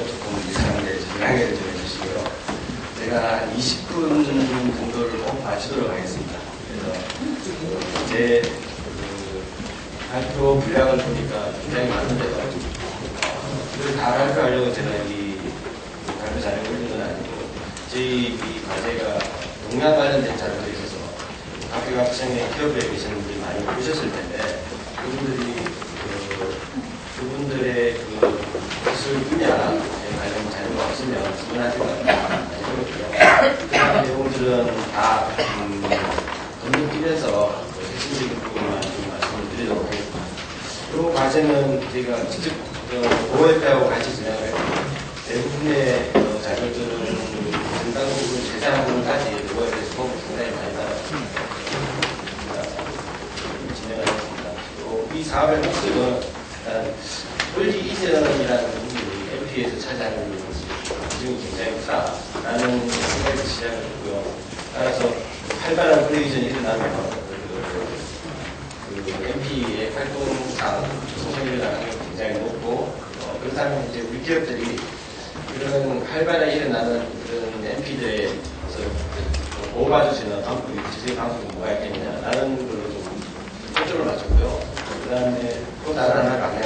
조금 이상한데 양해를 좀 해주시고요. 제가 한 20분 정도를 꼭 맞추도록 하겠습니다. 그래서 제 발표 분량을 보니까 굉장히 많은데요. 그걸 다 발표하려고 제가 이 발표 자료를 올린 건 아니고 저희 이 과제가 동양 관련된 자료가 있어서 학교 학생의 기업에 계시는 분들이 많이 보셨을 텐데 그분들의 그 기술 분야에 관련 자료가 없으면 질문하시는 건 아니고요. 그런 내용들은 다 건너뛰면서 핵심적인 부분만 좀 말씀을 드리도록 하겠습니다. 이 과제는 저희가 직접 OF하고 같이 진행을 했고 대부분의 자료들은 상당 부분 세세한 부분까지 OF에서 상당히 많이 따라서 진행을 했습니다. 이 사업의 목적은 일단 권리 이전이라는 부분이 MP에서 차지하는 비중이 굉장히 크다라는 생각에서 시작을 했고요. 따라서 활발한 권리 이전이 일어나면 MP의 활동상 소송이 일어나는 게 굉장히 높고 그렇다면 이제 우리 기업들이 그런 활발하게 일어나는 그런 MP들에 보호받을 수 있는 방법이 구체적인 방법이 뭐가 있겠느냐라는 걸로 좀 초점을 맞췄고요. 그 다음에 또 다른 하나 가면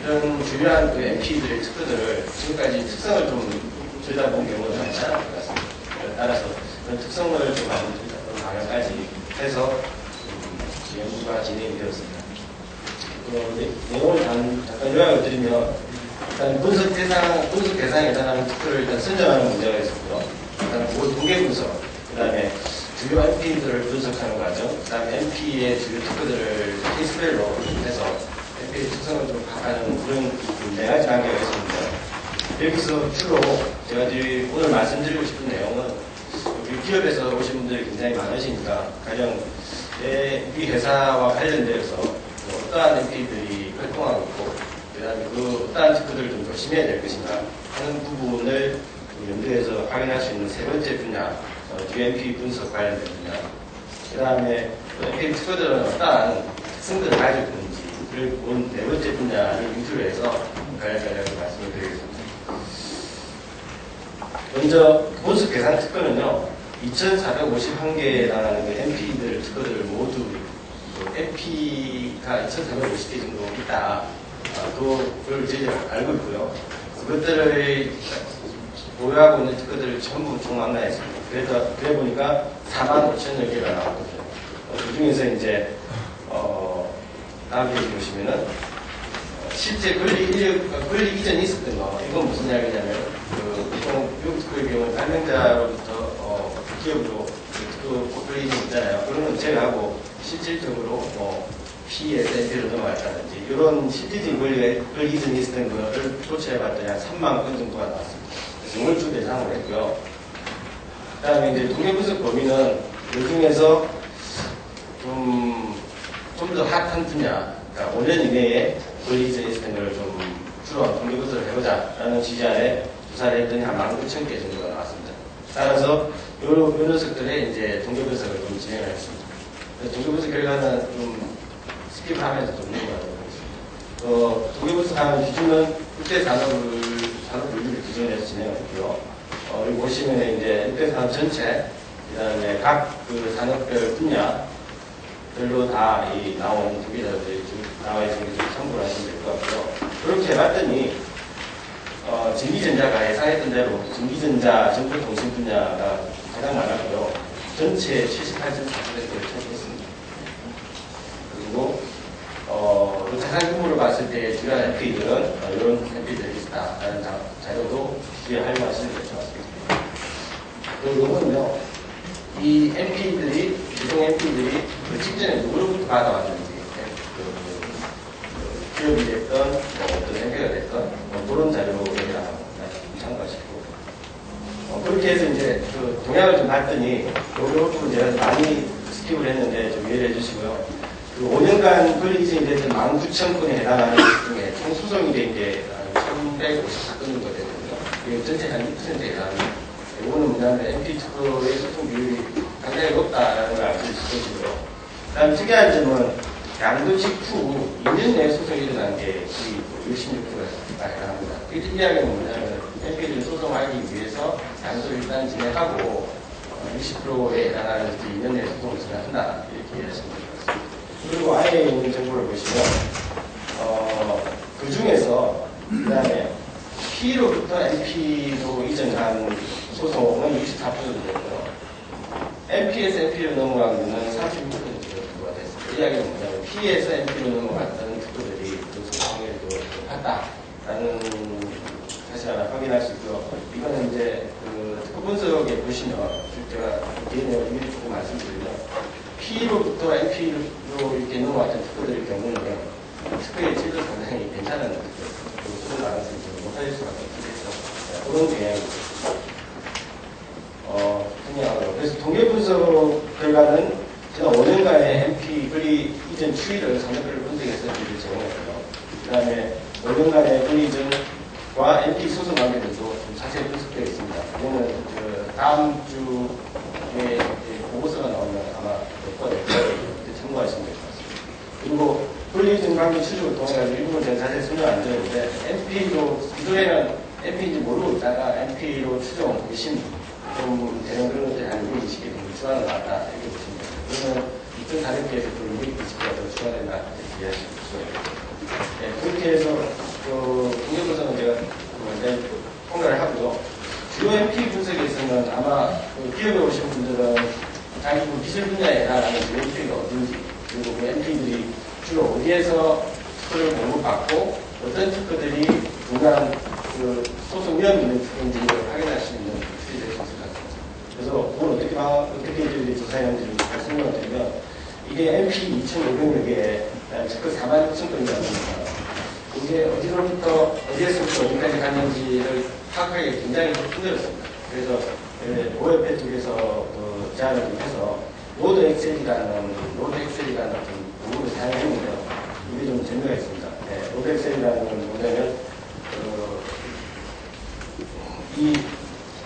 이런 주요한 그 MP들의 특허들을 지금까지 특성을 좀 들여다본 경우는 많지 않을 것 같습니다. 따라서 그런 특성을 좀 많이 들여다본 방향까지 해서 연구가 진행이 되었습니다. 내용을 잠깐 요약을 드리면 일단 분석 대상에 해당하는 특허를 일단 선정하는 문제가 있었고요. 일단 통계 분석, 그 다음에 주요 MP들을 분석하는 과정, 그 다음에 MP의 주요 특허들을 케이스별로 해서 MP의 특성을 좀 파악하는 그런 4가지 단계가 있습니다. 여기서 주로 제가 오늘 말씀드리고 싶은 내용은 우리 기업에서 오신 분들이 굉장히 많으시니까 가령 우리 회사와 관련되어서 어떠한 MP들이 활동하고 있고 그 다음에 그 어떠한 특허들을 좀 조심해야 될 것인가 하는 부분을 연구해서 확인할 수 있는 세 번째 분야 UMP 분석 관련된 분야 그 다음에 MP 특허들은 어떠한 특성들을 가지고 있는지 그리고 본 네 번째 분야를 위주로 해서 간략하게 말씀을 드리겠습니다. 먼저 분석 대상 특허는요 2,451개에 해당하는 그 MP들 특허들을 모두 MP가 2,450개 정도 있다. 그걸 저희가 알고 있고요. 그것들을 보유하고 있는 특허들을 전부 총망라했습니다. 그래 보니까 45,000여 개가 나왔거든요. 그 중에서 이제 다음 페이지 보시면은 실제 권리 이전이 있었던 거 이건 무슨 이야기냐면 보통 미국 특허의 경우는 발명자로부터 기업으로 그 권리 이전이 있잖아요. 그러면 제외하고 실질적으로 PSNP로 넘어갔다든지 이런 실질적인 권리 이전이 있었던 거를 조치해봤더니 한 3만 건 정도가 나왔습니다. 그래서 이걸 주 대상으로 했고요. 그 다음에 이제 통계 분석 범위는 그 중에서 좀 더 핫한 분야, 그러니까 5년 이내에 권리 이전이 있었던 걸 좀 주로 통계 분석을 해보자라는 취지하에 조사를 했더니 한 19,000개 정도가 나왔습니다. 따라서 이런 녀석들의 이제 통계 분석을 좀 진행을 했습니다. 통계 분석 결과는 좀 스킵하면서 좀 넘어가도록 하겠습니다. 통계 분석하는 기준은 국제산업을 기준으로 진행을 했고요. 여기 보시면 이제 국제산업 전체, 그 다음에 각 그 산업별 분야별로 다 나온 통계자들이 나와 있는 게 좀 참고를 하시면 될 것 같고요. 그렇게 해봤더니 전기전자가 예상했던 대로 전기전자 정보통신 분야가 가장 많았고요. 전체 78.4%를 차지했습니다. 그리고 그 자산 규모를 봤을 때 주요한 MP들은 이런 MP들이 있다라는 자료도 뒤에 활용하시면 될 것 같습니다. 그리고 이거는요, 이 MP들이, 유동 MP들이 그 직전에 누구로부터 받아왔는지, 기업이 됐던, 어떤 MP가 됐던, 그런 자료로 참고하시고. 그렇게 해서 이제 그 동향을 좀 봤더니, 요 부분 제가 많이 스킵을 했는데 좀 이해를 해주시고요. 그 5년간 권리 이전이 됐던 19,000건에 해당하는 것 중에 총 소송이 된 게 1,154건 정도 되거든요. 이게 전체 한 2%에 해당합니다. 이거는 뭐냐면 MP 특허의 소송 비율이 상당히 높다라는 걸 알 수 있으시고요. 그 다음 특이한 점은 양도 직후 2년 내에 소송이 일어난 게 거의 16%가 해당합니다. 이 이야기는 뭐냐면 MP를 소송하기 위해서 양도를 일단 진행하고 20%에 해당하는 2년 내에 소송을 진행한다 이렇게 이해하시면 될 것 같습니다. 그리고 아래에 있는 정보를 보시면 그 중에서 그 다음에 P로부터 MP로 이전한 소송은 24%였고요. MP에서 MP로 넘어간 거는 36%가 됐습니다. 이 이야기는 뭐냐면 P에서 MP로 넘어갔던 특허들이 그 소송에도 높았다라는 사실 하나 확인할 수 있고요. 이거는 이제 그 특허 분석에 보시면 제가 뒤에 내용 미리 조금 말씀드리면 P로부터 MP로 이렇게 넘어갔던 특허들의 경우는 특허의 질도 상당히 괜찮은 특허, 소송 가능성이 좀 높아질 수밖에 없겠죠. 그런 경향입니다. 그래서 통계 분석 결과는 제가 5년간의 MP 권리 이전 추이를 산업별로 분석해서 드릴 제공했고요. 그 다음에 5년간의 권리 이전과 MP 소송 관계들도 좀 자세히 분석되어 있습니다. 이거는 그 다음 주에 보고서가 나오면 아마 몇 번에 참고하시면 될 것 같습니다. 그리고 권리 이전 관계 추적을 통해서 일부분 제가 자세히 설명 안 드렸는데 MP로 기존에는 MP인지 모르고 있다가 MP로 추정을 보시면 좀 되는 그런 것들이 한 220개 정도 추가가 나왔다 이렇게 보시면 됩니다. 그러면 이쪽 다른 피에서 또 220개가 더 추가된다 이렇게 이해하실 수 있습니다. 네, 그렇게 해서 그 공개분석은 제가 통과를 하고요. 주요 MP 분석에서는 아마 그 기업에 오신 분들은 자기 그 기술 분야에 해당하는 주요 MP가 어딘지 그리고 그 MP들이 주로 어디에서 특허를 공급받고 어떤 특허들이 중요한 그 소송 위험이 있는 특허인지를 확인할 수 있는 추이될 수 있을 것 같습니다. 그래서 그걸 어떻게 저희들이 조사했는지 설명을 드리면 이게 MP 2,500여 개에 특허 49,000건이라고 합니다. 이게 어디로부터 어디에서부터 어디까지 갔는지를 파악하기 굉장히 힘들었습니다. 그래서 OFP 쪽에서 제안을 해서 로드 엑셀이라는 어떤 도구를 사용했는데요. 이게 좀 재미가 있습니다. 네, 로드 엑셀이라는 건 뭐냐면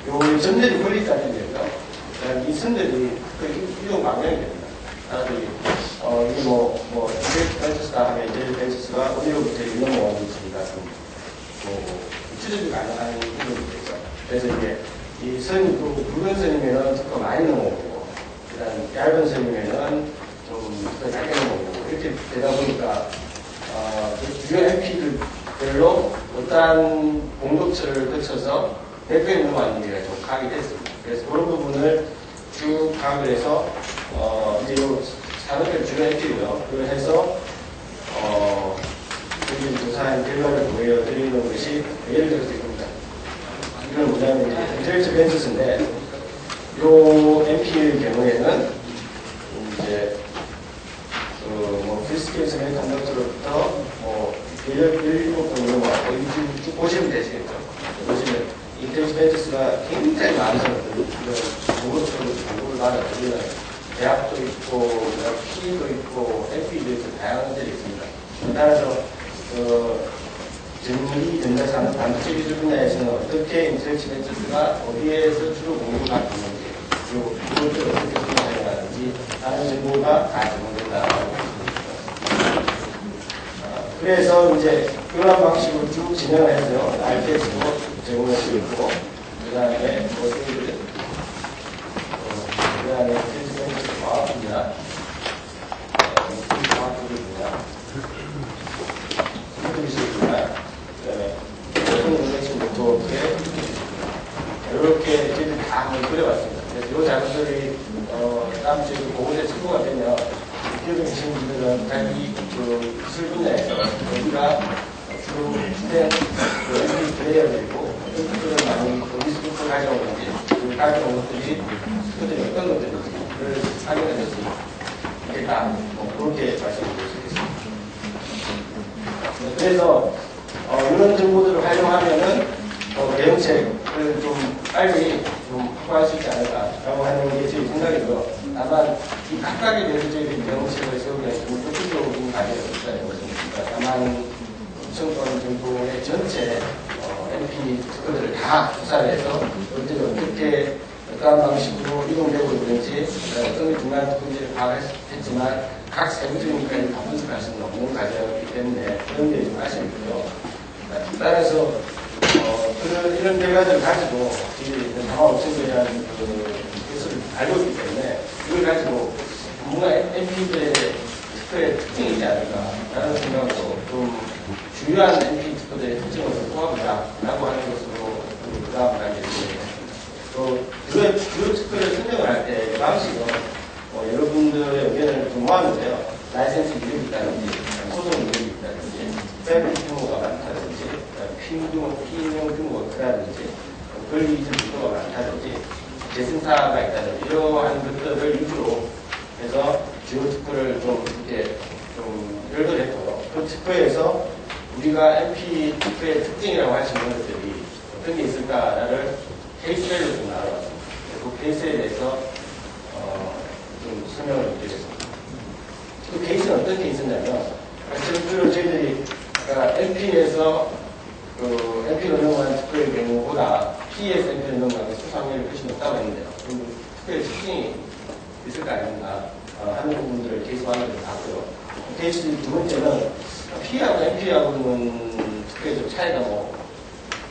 요 전들이 권리 따지는데요. 이 선들이 이용 방향이 됩니다. 사람들이 이게 이제 벤처스다 하면 이제 벤처스가 어디로부터 넘어오는지가 추적이 가능한 부분이 되죠. 그래서 이게 이 선이 또 굵은 선이면 특허 많이 넘어오고 그 다음 얇은 선이면은 좀 특허 짧게 넘어오고 이렇게 되다 보니까 주요 MP들별로 어떠한 공급처를 거쳐서 100배에 넘어왔는지가 좀 파악이 됐습니다. 그래서 그런 부분을 쭉 파악을 해서 이제 이 산업별 주요 MP고요. 그걸 해서 여기 조사한 결과를 보여드리는 것이 예를 들어서 이겁니다. 이건 뭐냐면 이제 인텔리전 벤처스인데 이 MP의 경우에는 이제 필스케이션 세미컨덕터로부터 17번 넘어가고 쭉 보시면 되시겠죠. 보시면 인텔리전 벤처스가 굉장히 많은 공급을 받아들이는 대학도 있고, P도 있고, FE도 있고, 다양한 것들이 있습니다. 따라서, 전기 전자산업 반도체 기술 분야에서는 어떻게 인텔리전 벤처스가 어디에서 주로 공급을 받고 있는지, 그리고 그것들을 어떻게 분야하는지, 다른 정보가 다 제공된다고 보시면 그래서 이제 그런 방식으로 쭉 진행을 해서 RTS도 제공할 수 있고, 그 다음에 과학분야, 과학기술분야, 기술분야, 그 다음에 인공지능 네트워크에 이렇게 저희들이 다 한번 그려봤습니다. 그래서 이 자료들이 다음 주에 보고서에 참고가 되면 기업에 계신 분들은 자기 그 기술 분야에서 여기가 주로 주된 MP 플레이어들이고 어떤 것들을 많이 어디서부터 가져오는지 그 가져온 것들이 그들이 어떤 것들인지 를 확인해 줄 수 있겠다. 그렇게 말씀드릴 수 있겠습니다. 그래서 이런 정보들을 활용하면은 대응책을 좀 빨리 좀 확보할 수 있지 않을까라고 하는 게 제 생각이고요. 다만 이 각각에 대해서 저희들이 대응책을 세우기에는 좀 적극적인 과정이 있어야 되겠습니다. 다만 2천 건 정도의 전체 MP 특허들을 다 조사를 해서 그것들이 어떻게 어떠한 방식으로 이동되고 있는지, 어떤 게 중요한 특징을 파악했지만, 각 세부적인 것까지 다 분석할 수는 없는 과정이기 때문에 그런 게 좀 아쉽고요. 따라서, 이런 결과들을 가지고, 다마 5천에 대한 기술을 알고 있기 때문에, 이걸 가지고 뭔가 MP들의 특허의 특징이지 않을까라는 생각으로 좀 주요한 MP 특허들의 특징을 뽑아보자라고 하는 것으로 그 다음 단계를 또 주요 특허를 선정을 할 때 방식은 여러분들의 의견을 좀 모았는데요. 라이센스 이력이 있다든지 소송 이력이 있다든지 패밀리 규모가 많다든지 피임용 규모가 크다든지 권리 이전 규모가 많다든지 재승사가 있다든지 이러한 것들을 위주로 해서 주요 특허를 좀 이렇게 좀 열거했고요. 그 특허에서 우리가 MP 특허의 특징이라고 할 수 있는 것들이 어떤 게 있을까를 케이스별로 좀 나눠봤습니다. 그 케이스에 대해서 좀 설명을 드리겠습니다. 그 케이스는 어떤 케이스냐면 실제로 저희들이 MP에서 그 MP로 넘어간 특허의 경우보다 P에서 MP로 넘어가는 수상률이 훨씬 높다고 했는데요. 특허의 특징이 있을 거 아닙니까? 하는 부분들을 케이스 하나로 봤고요. 케이스 두 번째는 P하고 MP하고는 특허에 좀 차이가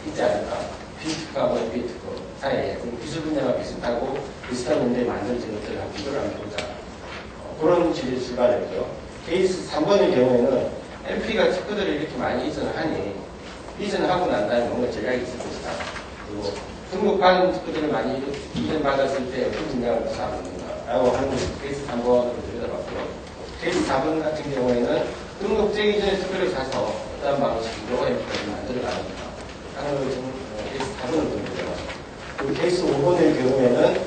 있지 않을까? P 특허하고 MP 특허 사이에 기술 분야가 비슷하고 비슷한 문제에 만들어진 것들을 한번 비교를 한번 보자. 그런 질의 출발했고요. 케이스 3번의 경우에는 MP가 특허들을 이렇게 많이 이전하니 이전하고 난 다음에 뭔가 전략이 있을 것이다. 그리고 등록받은 특허들을 많이 이전받았을 때 어떤 전략을 구사하는가 라고 하는 것이 케이스 3번으로 들여다봤고요. 케이스 4번 같은 경우에는 등록되기 전에 특허를 사서 어떠한 방식으로 MP를 만들어가는가 하는 것을 케이스 4번으로 들여다봤습니다. 그리고 케이스 5번의 경우에는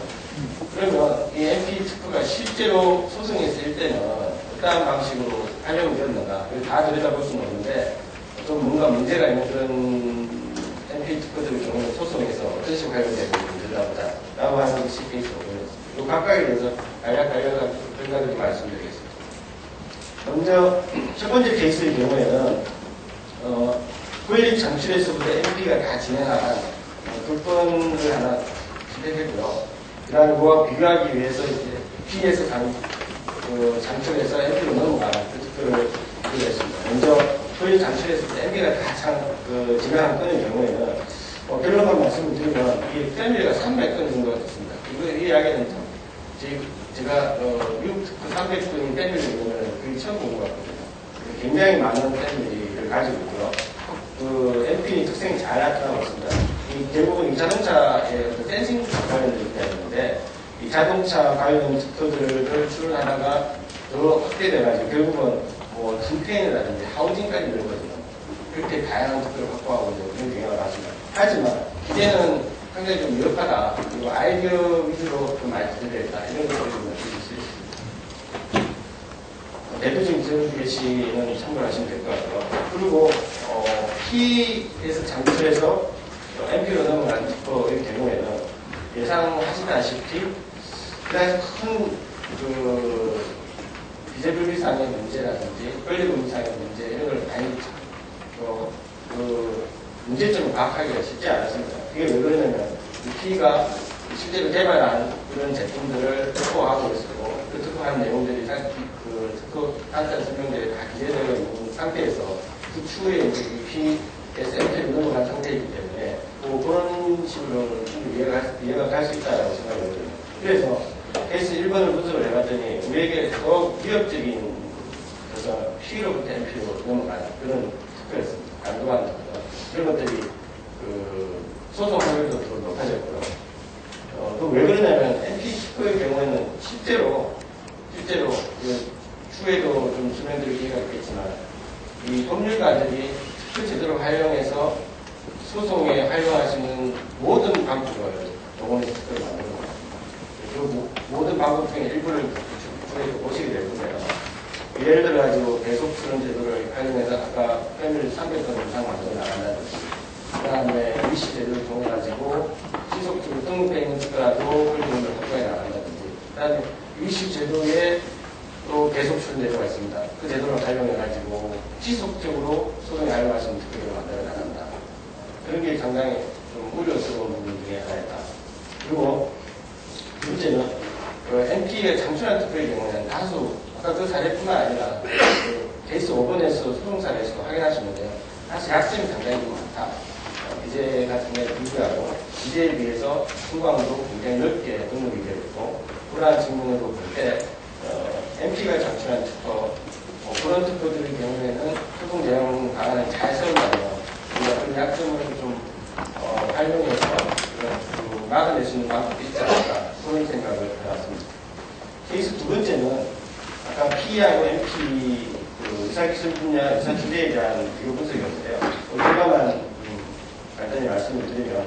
그러면 이 MP 특허가 실제로 소송에 쓰일 때는 어떠한 방식으로 활용이 되었는가 다 들여다볼 수는 없는데 좀 뭔가 문제가 있는 그런 MP 특허들의 경우는 소송에서 어떤 식으로 활용되는지 들여다보자 라고 하는 것이 케이스 5번이었습니다. 이 각각에 대해서 간략한 결과를 말씀드리겠습니다. 먼저 첫 번째 케이스의 경우에는 권리 창출에서부터 MP가 다 진행한 조건을 하나 지적했고요. 그다음에 그와 비교하기 위해서 이제 P에서 장출해서 MP로 넘어가는 그 특허를 비교했습니다. 먼저 권리 창출했을 때 MP가 다 진행한 건의 경우에는 결론만 말씀을 드리면 이게 패밀리가 300건 정도가 됐습니다. 이 이야기는 제가 미국 특허 300건인 패밀리는 그게 처음 본 것 같거든요. 굉장히 많은 패밀리를 가지고 있고요. 그 MP의 특성이 잘 나타나고 있습니다. 결국은 이 자동차의 센싱 관련된 분야였는데 이 자동차 관련 특허들을 출원하다가 더 확대돼가지고 결국은 디테일이라든지 하우징까지 늘거든요. 그렇게 다양한 특허를 확보하고 있는 그런 경향을 나왔습니다. 하지만 이제는 상당히 좀 미흡하다. 그리고 아이디어 위주로 좀 많이 기대되었다. 이런 것들을 좀 느낄 수 있습니다. 대표적인 기술 예시는 참고하시면 될 것 같고요. 그리고 P에서 장출해서 MP로 넘어간 특허의 경우에는 예상하시다시피 그다지 큰 비제불비상의 문제라든지 권리분리상의 문제 이런 걸 많이 문제점을 파악하기가 쉽지 않았습니다. 그게 왜 그러냐면 이 P가 실제로 개발한 그런 제품들을 특허하고 있었고 그 특허한 내용들이 그 특허 간단 설명들이 다 기재되어 있는 상태에서 그 추후에 이제 이 P에서 MP로 넘어간 상태이기 때문에 그런 식으로 이해가 갈 수 있다고 생각이 들어요. 그래서 케이스 1번을 분석을 해봤더니 우리에게 더 위협적인 그래서 P로부터 MP로 넘어가는 그런 특허였습니다. 강도한 특허. 이런 것들이 소송 확률도 더 높아졌고요. 또 왜 그러냐면 MP 특허의 경우에는 실제로 추후에도 좀 설명드릴 기회가 있겠지만 이 법률가들이 특허 제도를 활용해서 소송에 활용할 수 있는 모든 방법을 동원해서 특허를 만드는 겁니다. 그 모든 방법 중에 일부를 보시게 될 건데요. 예를 들어가지고 계속 출원 제도를 활용해서 아까 패밀리 300건 이상 만들어 나간다든지 그 다음에 위시 제도를 통해가지고 지속적으로 등록되어 있는 특허라도 홀딩을 확보해 나간다든지 그 다음에 위시 제도에 또 계속 출원 제도가 있습니다. 그 제도를 활용해가지고 지속적으로 소송에 활용할 수 있는 특허를 만들어 나간다. 그런 게 상당히 좀 우려스러운 부분 중에 하나였다. 그리고 두 번째는 MP가 장출한 특별의 경우는 다수 아까 그 사례뿐만 아니라 케이스 5번에서 소송 사례에서도 확인하시는데요. 사실 약점이 상당히 많다. 기재 같은 데 불구하고 기재에 비해서 신고항도 굉장히 넓게 등록이 되어 있고 그러한 측면으로 볼 때 MP가 장출한 특허 그런 특허들의 경우에는 소송 대응 방안을 잘 세운다면 우리가 그 약점을 좀 활용해서 막아낼 수 있는 방법이 있지 않을까 그런 생각을 해봤습니다. 케이스 두 번째는 아까 P하고 MP 의사기술 분야, 의사기대에 대한 비교 분석이었는데요. 결과만 간단히 말씀을 드리면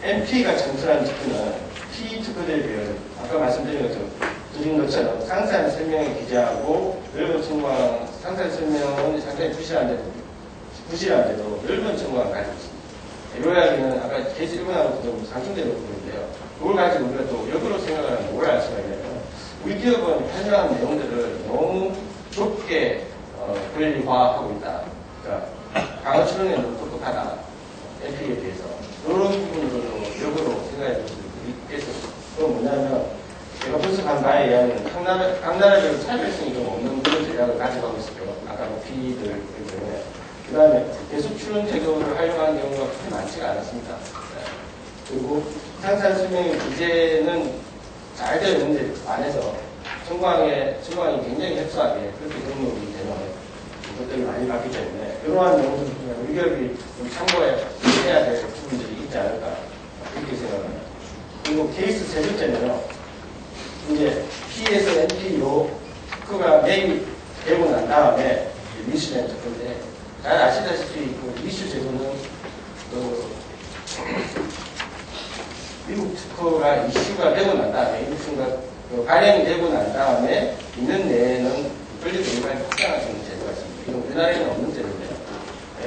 MP가 장출한 특허는 P 특허들에 비해 아까 말씀드린 것처럼 상세한 설명에 기재하고 넓은 청구항, 상세한 설명은 상당히 부실한데도 넓은 청구항을 가지고 있습니다. 요약에는 아까 케이스 1번하고 좀 상충되는 부분인데요. 그걸 가지고 우리가 또 역으로 생각하면 뭘 알 수가 있냐면 우리 기업은 설명한 내용들을 너무 좁게 권리화하고 있다. 그러니까 강화 출연에 너무 똑똑하다. MP에 비해서. 이런 부분으로도 역으로 생각해 볼 수 있겠습니다. 그건 뭐냐면 제가 분석한 바에 의하면 각 나라별로 차별성이 좀 없는 그런 전략을 가져가고 있어요. 아까 뭐 P들 때문에. 그 다음에 계속 출연 제도를 활용하는 경우가 그렇게 많지가 않았습니다. 그리고 상세한 설명의 기재는 잘 되어 있는데 안에서 청구항이 굉장히 협소하게 그렇게 등록이 되는 것들이 많이 봤기 때문에 이러한 내용들 중에 우리 기업이 좀 참고해야 될 부분들이 있지 않을까 그렇게 생각합니다. 그리고 케이스 세 번째는요. 이제 P에서 NP로 특허가 매입되고 난 다음에 미수된 특허인데 잘 아시다시피 그 미수 제도는 미국 특허가 이슈가 되고 난 다음에 발행이 되고 난 다음에 2년 내에는 권리도 일반이 확장할 수 있는 제도가 있습니다. 이건 우리나라에는 없는 제도인데요.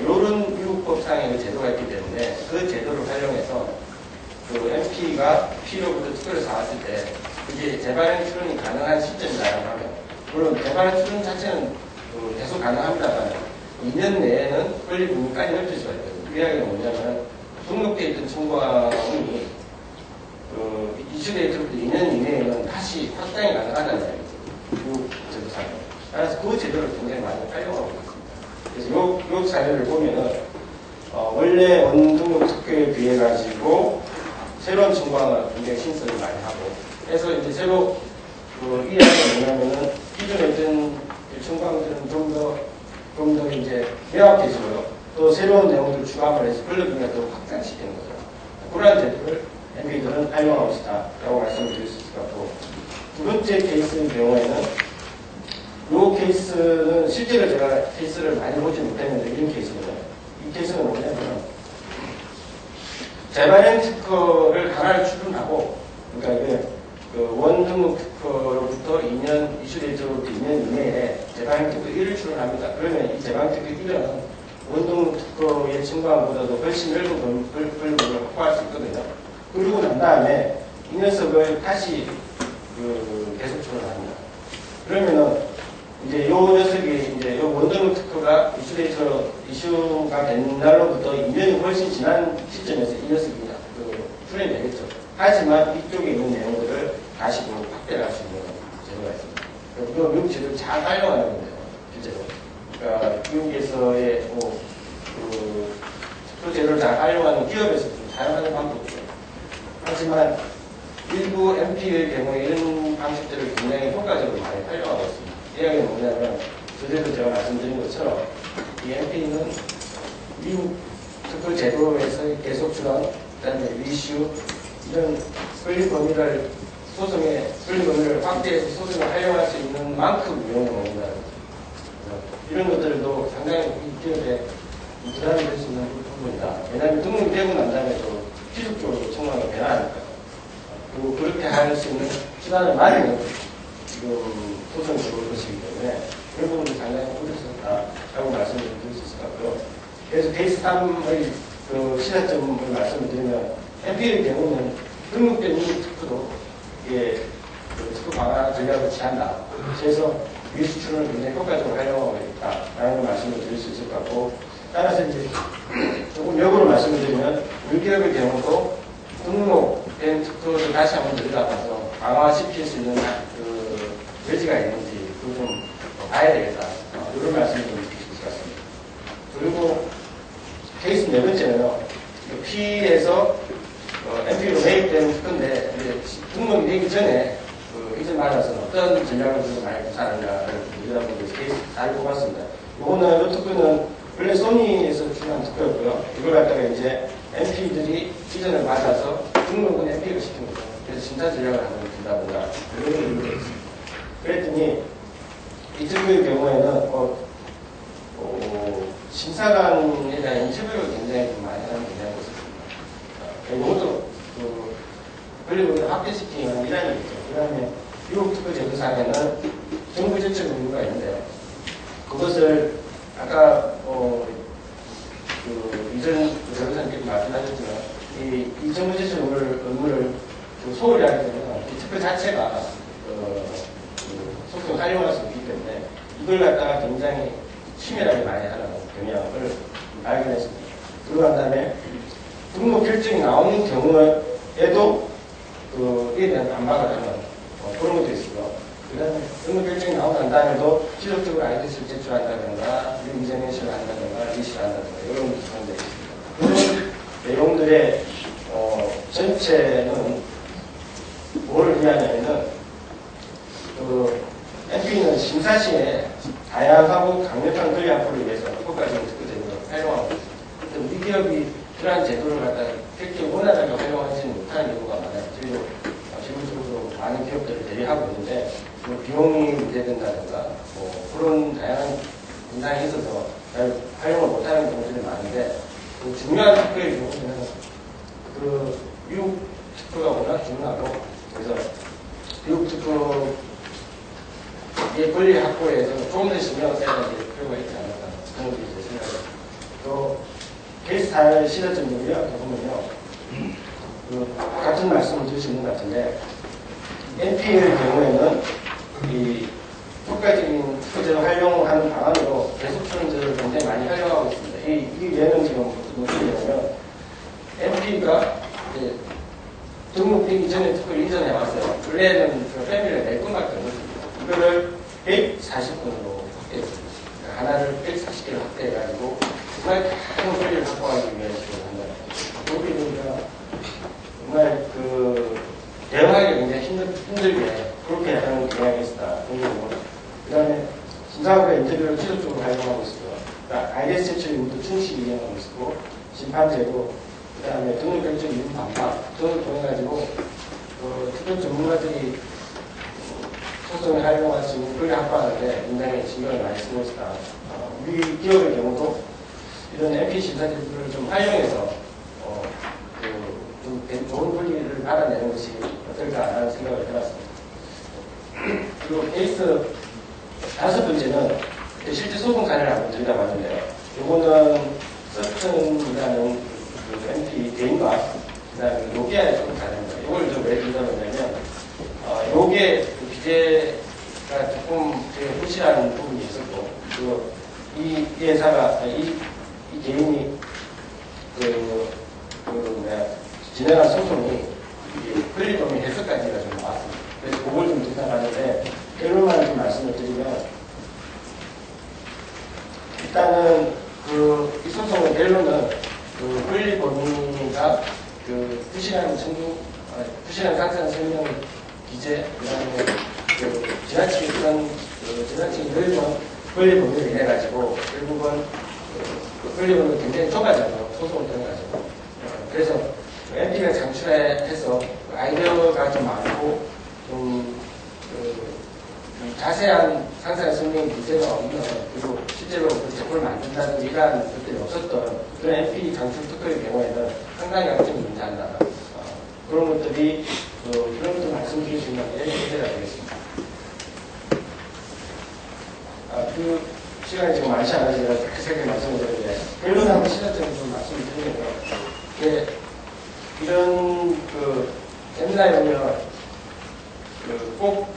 이런 미국법상의 제도가 있기 때문에 그 제도를 활용해서 그 MP가 P로부터 특허를 사왔을 때 그게 재발행 출원이 가능한 시점이라고 하면 물론 재발행 출원 자체는 계속 가능합니다만 2년 내에는 권리 분위까지 넓힐 수가 있거든요. 그 이야기는 뭐냐면 등록되어 있던 청구항이 이슈데이트부터 2년 이내에는 다시 확장이 가능하다는 이야기죠. 그 제도상에. 따라서 그 제도를 굉장히 많이 활용하고 있습니다. 그래서 이 사례를 보면은 원래 원등록 특허에 비해 가지고 새로운 청구항을 굉장히 신설을 많이 하고 그래서 이제 새로 이 이야기가 뭐냐면은 기존에 있던 청구항들은 좀 더 이제 명확해지고요. 또 새로운 내용들을 추가를 해서 권리 분야를 더 확장시키는 거죠. 그러한 제도를 MP들은 활용하고 있다라고 말씀을 드릴 수 있을 것 같고 두 번째 케이스의 경우에는 이 케이스는 실제로 제가 케이스를 많이 보지 못했는데 이런 케이스거든요. 이 케이스는 뭐냐면 재발행 특허를 하나를 출원하고 그러니까 이게 원등록 특허로부터 2년 이슈데이트로부터 2년 이내에 재발행 특허 1을 출원합니다. 그러면 이 재발행 특허 1은 원등록 특허의 청구항보다도 훨씬 넓은 권리를 확보할 수 있거든요. 그러고 난 다음에 이 녀석을 다시 계속 출원합니다. 그러면은 이제 요 녀석이 이제 요 원등록 특허가 이슈가 된 날로부터 2년이 훨씬 지난 시점에서 이 녀석이 출원이 되겠죠. 하지만 이쪽에 있는 내용들을 다시 확대를 할 수 있는 제도가 있습니다. 그리고 미국 제도를 잘 활용하는 건데요. 실제로. 그러니까 미국에서의 특허 제도를 잘 활용하는 기업에서도 사용하는 방법이죠. 하지만 일부 MP의 경우에 이런 방식들을 굉장히 효과적으로 많이 활용하고 있습니다. 이 이야기는 뭐냐면, 저제도 제가 말씀드린 것처럼, 이 MP는 미국 특허 제도에서의 계속 출원, 그 다음에 리슈, 이런 권리 범위를 권리 범위를 확대해서 소송에 활용할 수 있는 만큼 이용해 먹는다는 거죠. 이런 것들도 상당히 이 기업에 부담이 될 수 있는 부분이다. 왜냐하면 등록이 되고 난 다음에 또 지속적으로 청구하는 변화하니까. 그리고 그렇게 할 수 있는 수단을 마련은 지금 소송이 들어올 것이기 때문에 그런 부분도 상당히 우려스럽다라고 말씀을 드릴 수 있을 것 같고요. 그래서 케이스 3의 그 시사점을 말씀을 드리면 MP의 경우는 등록된 미국 특허도 이게 특허 강화 전략을 취한다. 그래서 미수 출원을 굉장히 효과적으로 활용하고 있다라는 말씀을 드릴 수 있을 것 같고 따라서 이제 조금 좀 역으로 말씀을 드리면 물기업의 경우도 등록된 특허를 다시 한번 들여다봐서 강화시킬 수 있는 그 여지가 있는지 그걸 좀 봐야 되겠다. 이런 말씀을 좀 드릴 수 있을 것 같습니다. 그리고 케이스 네 번째는요. P에서 MP로 매입된 특허인데 등록이 되기 전에 이전 맞아서는 어떤 전략을 좀 많이 구사하는가를 들여다보고 케이스 잘 뽑았습니다. 이거는 이 특허는 원래 소니에서 출한 특허였고요. 이걸 갖다가 이제 MP들이 이전을 받아서 등록은 MP로 시킨 거죠. 그래서 심사 전략을 한번 준다든가 이런 걸 이유가 있습니다. 그랬더니 이 특허의 경우에는 심사관에 대한 인터뷰를 굉장히 좀 많이 하는 경향이 있었습니다. 이것도 권리법을 합계시키는 일환이 있죠. 그 다음에 미국 특허 제도상에는 정부 제출 의무가 있는데 그것을 아까 이전 변호사님께서 말씀하셨지만 이 정부 제출 의무를 소홀히 하게 되면 이 특허 자체가 소송을 활용할 수 있기 때문에 이걸 갖다가 굉장히 치밀하게 많이 하는 경향을 발견했습니다. 그러고 난 다음에 등록 결정이 나오는 경우에도 이에 대한 반박을 하는 그런 것도 있고요. 그 다음에 등록 결정이 나오고 난 다음에도 지속적으로 아이디스를 제출한다든가 인증인식을 한다든가 리시를 한다든가 이런 것도 포함되어 있습니다. 그런 내용들의 전체는 뭘 의미하냐면은 MP는 심사 시에 다양하고 강력한 권리 확보를 위해서 국가적인 특허 제도를 활용하고 있습니다. 우리 기업이 그러한 제도를 갖다가 그렇게 원활하게 활용하지는 못하는 경우가 많아요. 저희도 기본적으로 많은 기업들을 대리하고 있는데 비용이 문제된다든가 그런 다양한 인상이 있어서 잘 활용을 못하는 경우들이 많은데 중요한 특허의 경우는 미국 특허가 워낙 중요하고 그래서 미국 특허의 권리 확보에서 조금 더 신경 써야 될 필요가 있지 않을까 그런 게 제 생각입니다. 또 케이스 잘 실어점이고요. 보면요. 같은 말씀을 드릴 수 있는 것 같은데 NP의 경우에는 이 효과적인 특허제를 활용하는 방안으로 계속 출연제를 굉장히 많이 활용하고 있습니다. 이 예는 지금 무슨 얘기냐면 MP가 등록되기 전에 특허를 이전해 왔어요. 원래는 패밀리가 4건밖에 없습니다. 이거를 140건으로 확대했습니다. 하나를 140개를 확대해가지고 정말 큰 권리를 확보하기 위해서 한다. 여기 보니까 정말 대응하기 굉장히 힘들게 그렇게 하는 경향이 있다. 그 다음에 심사관과 인터뷰를 지속적으로 활용하고 있고요. 그러니까 IDS 제출 의무도 충실히 이행하고 있고 심판제도 그 다음에 등록 결정 이유 반박 등을 통해가지고 특별 전문가들이 소송을 활용할 수 있는 권리 확보하는데 굉장히 신경을 많이 쓰고 있다. 우리 기업의 경우도 이런 MP 심사제도를 좀 활용해서 좀 좋은 권리를 받아내는 것이 어떨까라는 생각을 해봤습니다. 그리고 케이스 5번째는 실제 소송 사례를 한번 들여다봤는데요. 이거는 서튼이라는 MP 대인과 그다음에 노기아의 소송 사례입니다. 이걸 좀 왜 들여다봤냐면 요게 기재가 조금 되게 부실한 부분이 있었고 그리고 이 회사가 이 개인이 진행한 소송이 권리법인 해석까지가 좀 나왔습니다. 그래서 그걸 좀 들여다봤는데 결론만 좀 말씀을 드리면 일단은 이 소송의 결론은 권리법인가 부실한 상세한 설명 기재 그다음에 지나치게 넓은 권리법인을 인해가지고 결국은 권리법인이 굉장히 좁아져서 소송을 통해가지고 그래서 MP가 창출해서 아이디어가 좀 많고 좀 자세한 상세한 설명 기재가 없는 그리고 실제로 그 제품을 만든다든지 이러한 것들이 없었던 그런 MP 창출 특허의 경우에는 상당히 약점이 존재한다. 그런 것들이 그런 것들 말씀드릴 수 있는 게 문제가 되겠습니다. 시간이 지금 많지 않아서 제가 세게 말씀을 드리는데 결론하고 시작점을 좀 말씀을 드리면요. 이런 세미나에 보면 꼭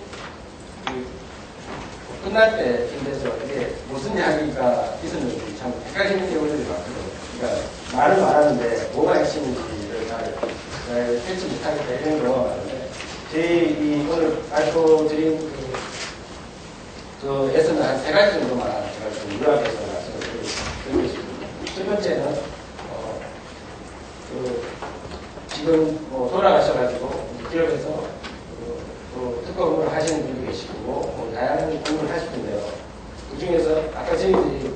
끝날 때쯤 돼서 이게 무슨 이야기가 있었는지 참 헷갈리는 경우들이 많거든요. 그러니까 말은 많았는데 뭐가 핵심인지를 잘 캐치 못하겠다 이런 경우가 많은데 저희 오늘 발표드린 그 예서는 한 3가지 정도만 제가 좀 요약해서 말씀을 드리겠습니다. 첫 번째는 지금 돌아가셔가지고 기업에서 또 특허 업무를 하시는 분도 계시고 다양한 업무를 하실 텐데요. 그 중에서 아까 저희들이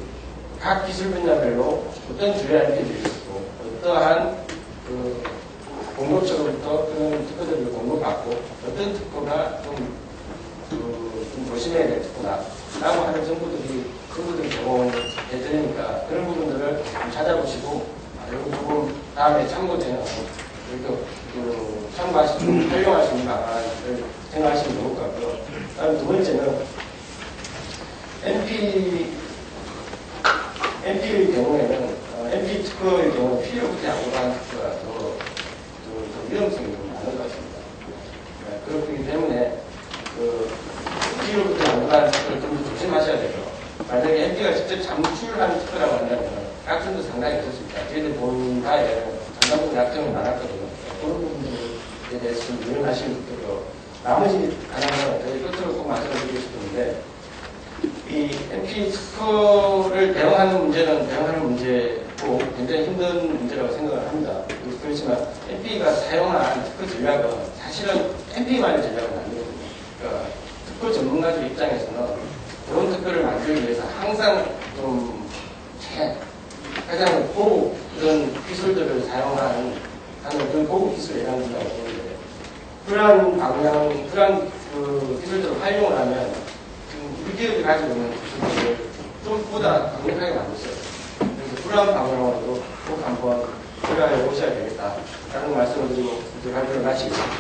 각 기술 분야별로 어떤 주요한 일들이 있고 어떠한 공급처로부터 그런 특허들을 공급받고 어떤 특허가 좀 조심해야 될 특허다 라고 하는 정보들이 그분들 제공해 드리니까 그런 부분들을 좀 찾아보시고 그리고 조금 다음에 참고되는 참고하시는 활용할 수 있는 방안을 생각하시면 좋을 것 같고요. 다음 두 번째는 NP의 경우에는 NP 특허의 경우 필요부터 양보한 특허가 더 위험성이 좀 많은 것 같습니다. 그렇기 때문에 필요부터 양보한 특허를 좀 조심하셔야 되죠. 만약에 NP가 직접 잠출한 특허라고 한다면 약점도 상당히 있었습니다. 저희들 본 바에 상당 약점이 많았거든요. 그런 부분들에 대해서 좀 유념하시면 좋겠고 나머지 하나는 저희 끝으로 꼭 말씀드리고 싶은데 이 NP 특허를 대응하는 문제고 굉장히 힘든 문제라고 생각을 합니다. 그렇지만 NP가 사용한 특허 전략은 사실은 NP만의 전략은 아니거든요. 그러니까 특허 전문가들 입장에서는 좋은 특허를 만들기 위해서 항상 좀 가장 고급 그런 기술들을 사용하는 그런 고급 기술을 해당된다고 보는데 그러한 방향, 그러한 기술들을 활용을 하면 우리 기업이 가지고 있는 기술들을 좀보다 강력하게 만들었어요. 그래서 그러한 방향으로도 꼭 한번 생각해 보셔야 되겠다라는 말씀을 드리고 발표를 마치겠습니다.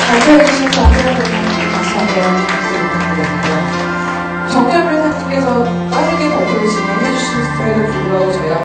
발표해 주신 정부를 감사합니다.